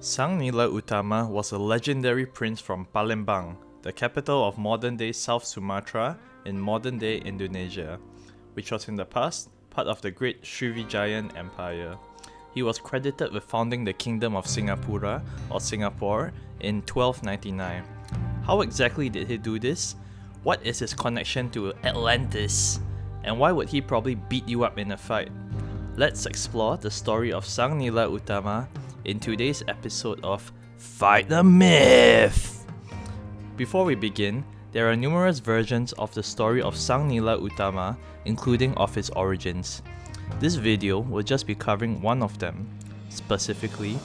Sang Nila Utama was a legendary prince from Palembang, the capital of modern-day South Sumatra in modern-day Indonesia, which was in the past part of the great Srivijayan Empire. He was credited with founding the Kingdom of Singapura, or Singapore, in 1299. How exactly did he do this? What is his connection to Atlantis? And why would he probably beat you up in a fight? Let's explore the story of Sang Nila Utama in today's episode of Fight the Myth! Before we begin, there are numerous versions of the story of Sang Nila Utama, including of his origins. This video will just be covering one of them, specifically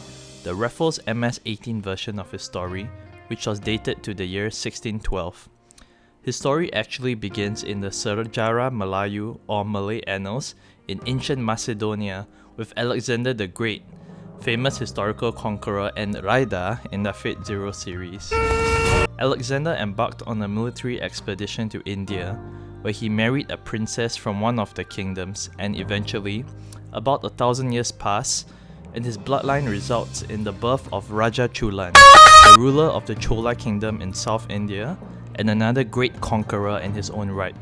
the Raffles MS-18 version of his story, which was dated to the year 1612. His story actually begins in the Sejarah Melayu or Malay Annals in ancient Macedonia with Alexander the Great, famous historical conqueror and rider in the Fate Zero series. Alexander embarked on a military expedition to India, where he married a princess from one of the kingdoms, and eventually, about 1,000 years pass, and his bloodline results in the birth of Raja Chulan, the ruler of the Chola kingdom in South India, and another great conqueror in his own right.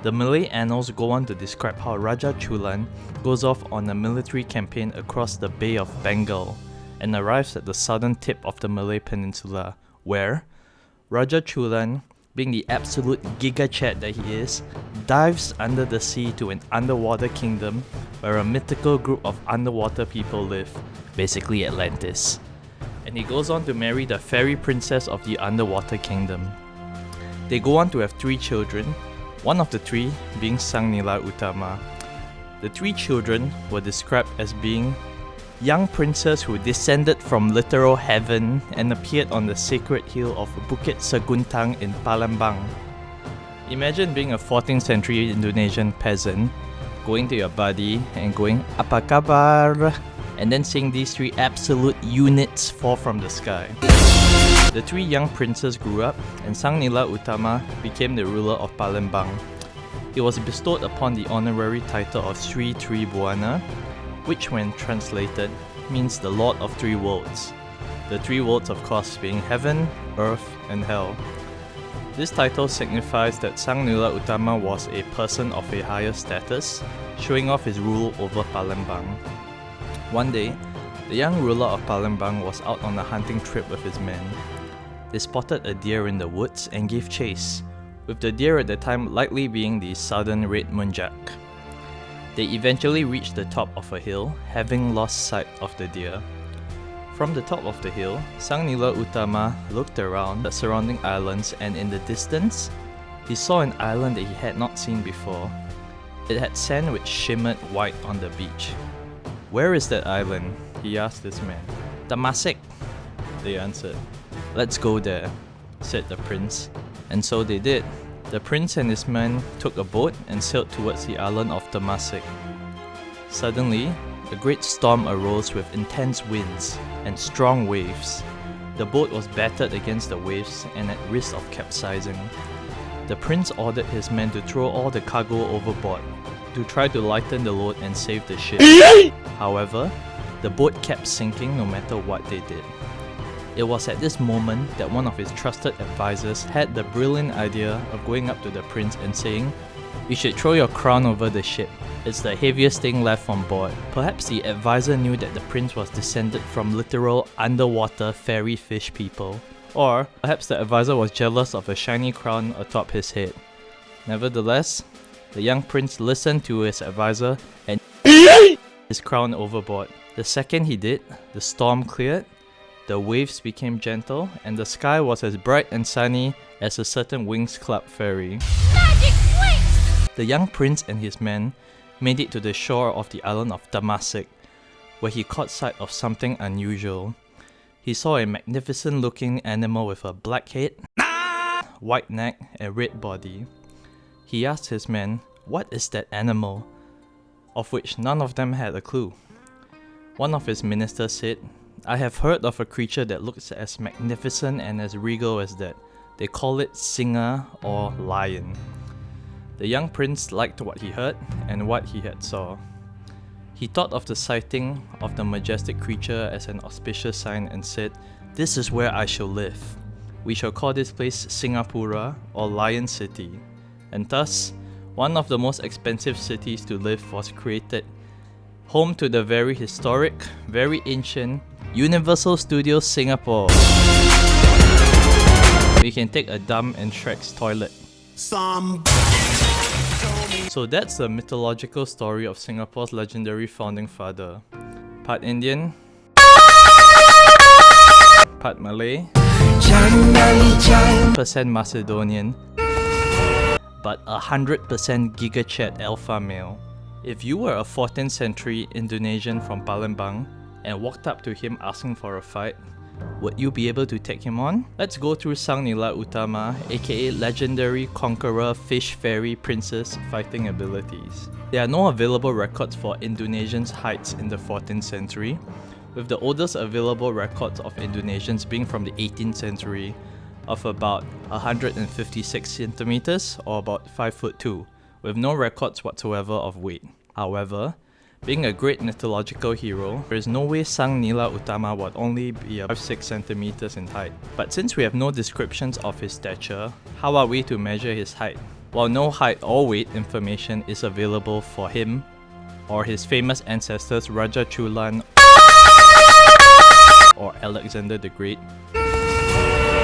The Malay annals go on to describe how Raja Chulan goes off on a military campaign across the Bay of Bengal and arrives at the southern tip of the Malay Peninsula, where Raja Chulan, being the absolute giga-chat that he is, dives under the sea to an underwater kingdom where a mythical group of underwater people live, basically Atlantis. And he goes on to marry the fairy princess of the underwater kingdom. They go on to have 3 children, one of the 3 being Sang Nila Utama. The 3 children were described as being young princes who descended from literal heaven and appeared on the sacred hill of Bukit Seguntang in Palembang. Imagine being a 14th century Indonesian peasant, going to your buddy and going, "Apa kabar?" and then seeing these 3 absolute units fall from the sky. The 3 young princes grew up, and Sang Nila Utama became the ruler of Palembang. He was bestowed upon the honorary title of Sri Tribuana, which when translated means the Lord of 3 Worlds. The 3 worlds, of course, being heaven, earth, and hell. This title signifies that Sang Nila Utama was a person of a higher status, showing off his rule over Palembang. One day, the young ruler of Palembang was out on a hunting trip with his men. They spotted a deer in the woods and gave chase, with the deer at the time likely being the southern red muntjac. They eventually reached the top of a hill, having lost sight of the deer. From the top of the hill, Sang Nila Utama looked around the surrounding islands, and in the distance, he saw an island that he had not seen before. It had sand which shimmered white on the beach. "Where is that island?" he asked his men. "Temasek," they answered. "Let's go there," said the prince. And so they did. The prince and his men took a boat and sailed towards the island of Temasek. Suddenly, a great storm arose with intense winds and strong waves. The boat was battered against the waves and at risk of capsizing. The prince ordered his men to throw all the cargo overboard to try to lighten the load and save the ship. However, the boat kept sinking no matter what they did. It was at this moment that one of his trusted advisors had the brilliant idea of going up to the prince and saying, "You should throw your crown over the ship. It's the heaviest thing left on board." Perhaps the advisor knew that the prince was descended from literal underwater fairy fish people. Or perhaps the advisor was jealous of a shiny crown atop his head. Nevertheless, the young prince listened to his advisor and his crown overboard. The second he did, the storm cleared, the waves became gentle, and the sky was as bright and sunny as a certain Wings Club fairy. Magic wings! The young prince and his men made it to the shore of the island of Temasek, where he caught sight of something unusual. He saw a magnificent-looking animal with a black head, white neck, and red body. He asked his men, "What is that animal?" Of which none of them had a clue. One of his ministers said, "I have heard of a creature that looks as magnificent and as regal as that. They call it Singa or Lion." The young prince liked what he heard and what he had saw. He thought of the sighting of the majestic creature as an auspicious sign and said, "This is where I shall live. We shall call this place Singapura or Lion City." And thus, one of the most expensive cities to live was created, home to the very historic, very ancient Universal Studios Singapore. We can take a dump in Shrek's toilet. So that's the mythological story of Singapore's legendary founding father. Part Indian, part Malay, percent Macedonian, but 100% gigachat alpha male. If you were a 14th century Indonesian from Palembang and walked up to him asking for a fight, would you be able to take him on? Let's go through Sang Nila Utama, aka legendary conqueror fish fairy princess fighting abilities. There are no available records for Indonesia's heights in the 14th century, with the oldest available records of Indonesians being from the 18th century of about 156 centimeters or about 5'2", with no records whatsoever of weight. However, being a great mythological hero, there is no way Sang Nila Utama would only be about 6 centimeters in height. But since we have no descriptions of his stature, how are we to measure his height? While no height or weight information is available for him or his famous ancestors Raja Chulan or Alexander the Great.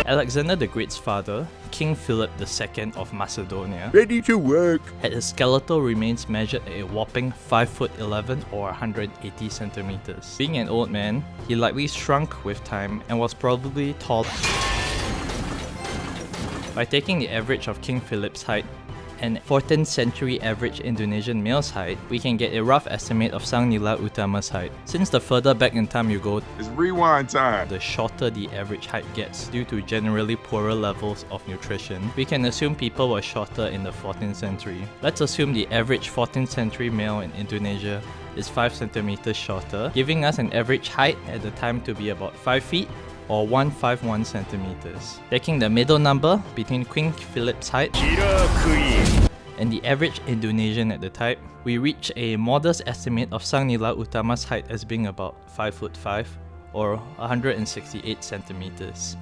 Alexander the Great's father, King Philip II of Macedonia, Ready to work. had his skeletal remains measured at a whopping 5'11" or 180 centimeters. Being an old man, he likely shrunk with time and was probably tall. By taking the average of King Philip's height and 14th century average Indonesian male's height, we can get a rough estimate of Sang Nila Utama's height. Since the further back in time you go, It's rewind time. the shorter the average height gets due to generally poorer levels of nutrition, we can assume people were shorter in the 14th century. Let's assume the average 14th century male in Indonesia is 5 centimeters shorter, giving us an average height at the time to be about 5 feet or 151 centimeters. Taking the middle number between King Philip's height and the average Indonesian at the time, we reach a modest estimate of Sang Nila Utama's height as being about 5'5" or 168 centimeters.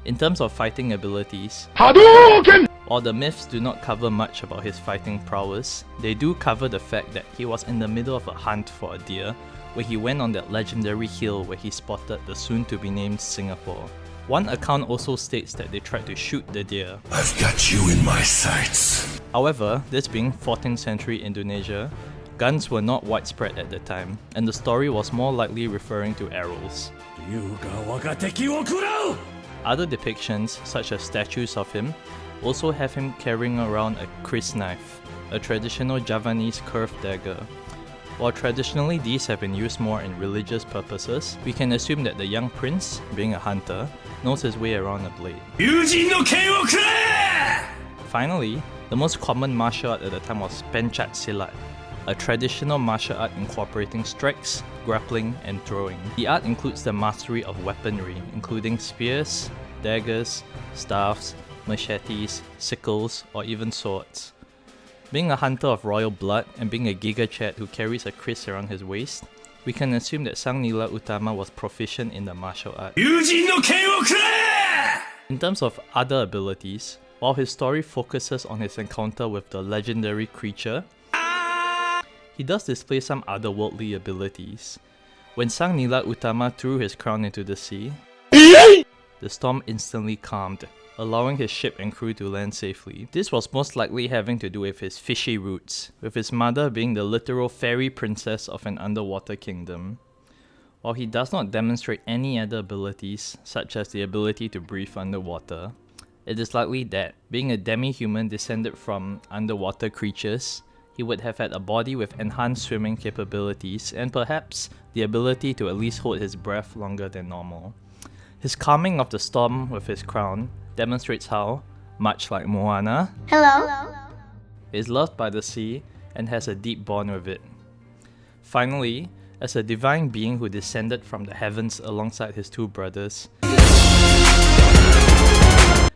In terms of fighting abilities, while the myths do not cover much about his fighting prowess, they do cover the fact that he was in the middle of a hunt for a deer where he went on that legendary hill where he spotted the soon-to-be-named Singapore. One account also states that they tried to shoot the deer. I've got you in my sights. However, this being 14th century Indonesia, guns were not widespread at the time, and the story was more likely referring to arrows. Other depictions, such as statues of him, also have him carrying around a kris knife, a traditional Javanese curved dagger. While traditionally these have been used more in religious purposes, we can assume that the young prince, being a hunter, knows his way around a blade. Finally, the most common martial art at the time was pencak silat, a traditional martial art incorporating strikes, grappling, and throwing. The art includes the mastery of weaponry, including spears, daggers, staffs, machetes, sickles, or even swords. Being a hunter of royal blood and being a gigachat who carries a kris around his waist, we can assume that Sang Nila Utama was proficient in the martial art. In terms of other abilities, while his story focuses on his encounter with the legendary creature, he does display some otherworldly abilities. When Sang Nila Utama threw his crown into the sea, the storm instantly calmed, allowing his ship and crew to land safely. This was most likely having to do with his fishy roots, with his mother being the literal fairy princess of an underwater kingdom. While he does not demonstrate any other abilities, such as the ability to breathe underwater, it is likely that, being a demi-human descended from underwater creatures, he would have had a body with enhanced swimming capabilities and perhaps the ability to at least hold his breath longer than normal. His calming of the storm with his crown demonstrates how, much like Moana, is loved by the sea and has a deep bond with it. Finally, as a divine being who descended from the heavens alongside his two brothers,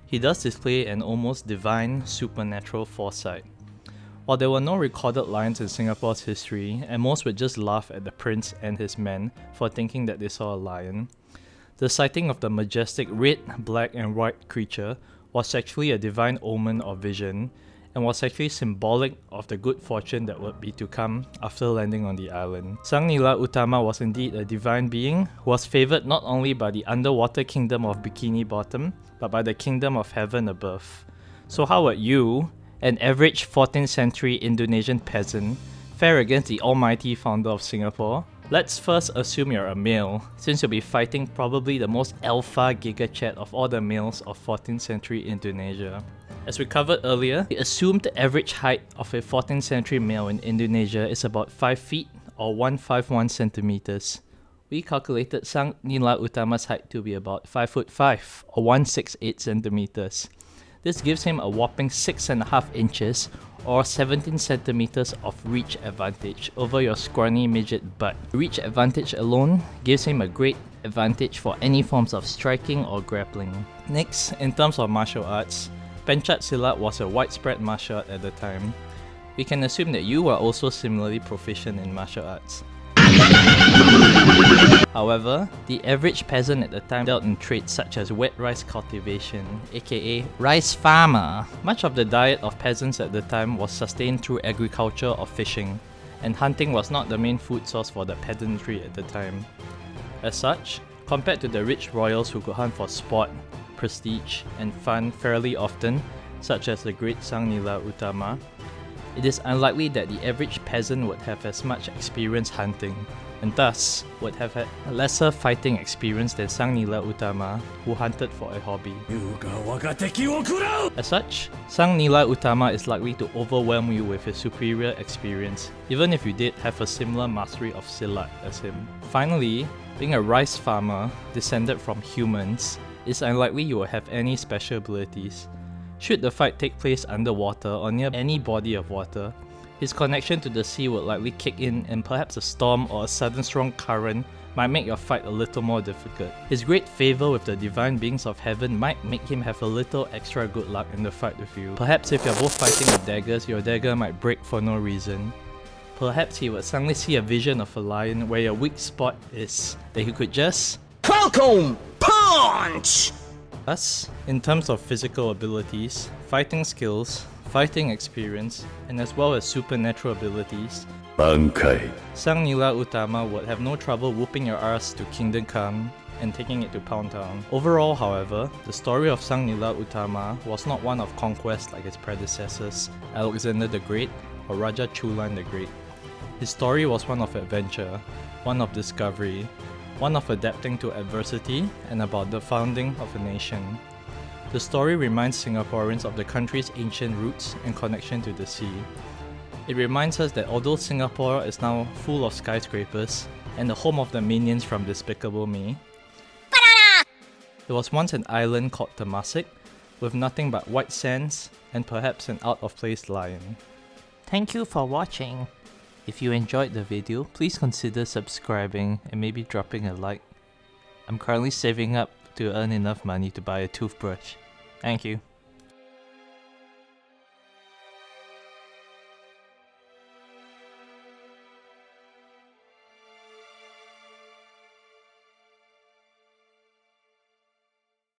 he does display an almost divine supernatural foresight. While there were no recorded lions in Singapore's history, and most would just laugh at the prince and his men for thinking that they saw a lion, the sighting of the majestic red, black and white creature was actually a divine omen or vision, and was actually symbolic of the good fortune that would be to come after landing on the island. Sang Nila Utama was indeed a divine being who was favoured not only by the underwater kingdom of Bikini Bottom, but by the kingdom of heaven above. So how would you, an average 14th century Indonesian peasant, fare against the almighty founder of Singapore? Let's first assume you're a male, since you'll be fighting probably the most alpha gigachat of all the males of 14th century Indonesia. As we covered earlier, the assumed average height of a 14th century male in Indonesia is about 5 feet or 151 centimeters. We calculated Sang Nila Utama's height to be about 5'5" or 168 centimeters. This gives him a whopping 6.5 inches or 17 centimeters of reach advantage over your scrawny midget butt. Reach advantage alone gives him a great advantage for any forms of striking or grappling. Next, in terms of martial arts, Pencak Silat was a widespread martial art at the time. We can assume that you are also similarly proficient in martial arts. However, the average peasant at the time dealt in trades such as wet rice cultivation, aka rice farmer. Much of the diet of peasants at the time was sustained through agriculture or fishing, and hunting was not the main food source for the peasantry at the time. As such, compared to the rich royals who could hunt for sport, prestige, and fun fairly often, such as the great Sang Nila Utama, it is unlikely that the average peasant would have as much experience hunting, and thus would have had lesser fighting experience than Sang Nila Utama, who hunted for a hobby. As such, Sang Nila Utama is likely to overwhelm you with his superior experience, even if you did have a similar mastery of Silat as him. Finally, being a rice farmer descended from humans, it's unlikely you will have any special abilities. Should the fight take place underwater or near any body of water, his connection to the sea would likely kick in, and perhaps a storm or a sudden strong current might make your fight a little more difficult. His great favour with the divine beings of heaven might make him have a little extra good luck in the fight with you. Perhaps if you're both fighting with daggers, your dagger might break for no reason. Perhaps he would suddenly see a vision of a lion where your weak spot is, that he could just Falcon Punch! Thus, in terms of physical abilities, fighting skills, fighting experience, and as well as supernatural abilities, Bankai. Sang Nila Utama would have no trouble whooping your ass to Kingdom Come and taking it to Pound Town. Overall, however, the story of Sang Nila Utama was not one of conquest like his predecessors, Alexander the Great or Raja Chulan the Great. His story was one of adventure, one of discovery, one of adapting to adversity, and about the founding of a nation. The story reminds Singaporeans of the country's ancient roots and connection to the sea. It reminds us that although Singapore is now full of skyscrapers and the home of the minions from Despicable Me, there was once an island called Temasek with nothing but white sands and perhaps an out-of-place lion. Thank you for watching. If you enjoyed the video, please consider subscribing and maybe dropping a like. I'm currently saving up to earn enough money to buy a toothbrush. Thank you.